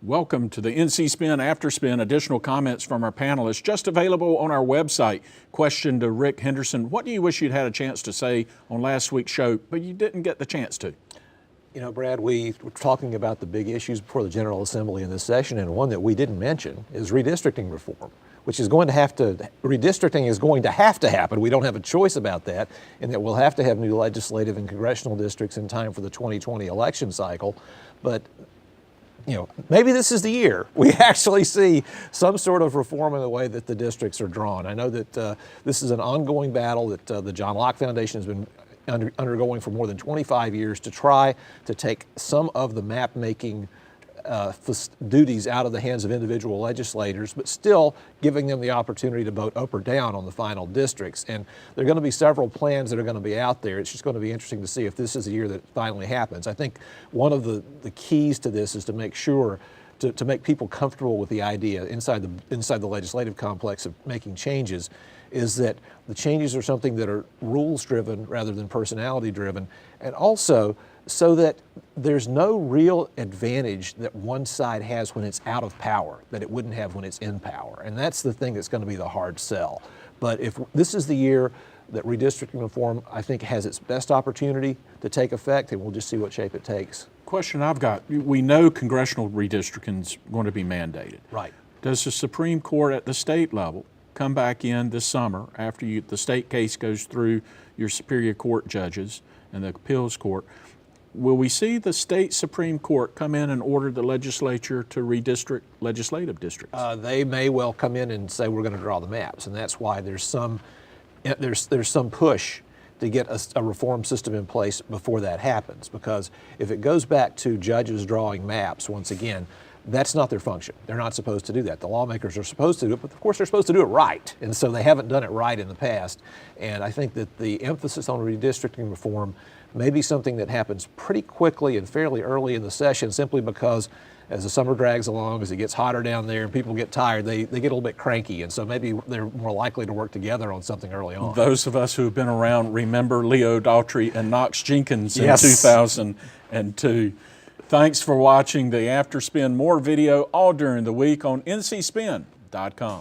Welcome to the NC Spin After Spin. Additional comments from our panelists just available on our website. Question to Rick Henderson: what do you wish you'd had a chance to say on last week's show, but you didn't get the chance to? You know, Brad, we were talking about the big issues before the General Assembly in this session, and one that we didn't mention is redistricting reform, which is going to have to, redistricting is going to have to happen. We don't have a choice about that, and that we'll have to have new legislative and congressional districts in time for the 2020 election cycle. But you know, maybe this is the year we actually see some sort of reform in the way that the districts are drawn. I know that this is an ongoing battle that the John Locke Foundation has been undergoing for more than 25 years to try to take some of the map-making duties out of the hands of individual legislators, but still giving them the opportunity to vote up or down on the final districts. And there are going to be several plans that are going to be out there. It's just going to be interesting to see if this is the year that it finally happens. I think one of the keys to this is to make sure to make people comfortable with the idea inside the legislative complex of making changes, is that the changes are something that are rules driven rather than personality driven, and also so that there's no real advantage that one side has when it's out of power that it wouldn't have when it's in power. And that's the thing that's going to be the hard sell. But if this is the year that redistricting reform, I think, has its best opportunity to take effect, and we'll just see what shape it takes. Question I've got: we know congressional redistricting is going to be mandated. Right. Does the Supreme Court at the state level come back in this summer after the state case goes through your Superior Court judges and the appeals court? Will we see the state Supreme Court come in and order the legislature to redistrict legislative districts? They may well come in and say we're going to draw the maps, and that's why there's some push to get a reform system in place before that happens. Because if it goes back to judges drawing maps, once again, that's not their function. They're not supposed to do that. The lawmakers are supposed to do it, but of course they're supposed to do it right. And so they haven't done it right in the past. And I think that the emphasis on redistricting reform may be something that happens pretty quickly and fairly early in the session, simply because as the summer drags along, as it gets hotter down there and people get tired, they get a little bit cranky. And so maybe they're more likely to work together on something early on. Those of us who have been around remember Leo Daughtry and Knox Jenkins in Yes. 2002. Thanks for watching the After Spin. More video all during the week on ncspin.com.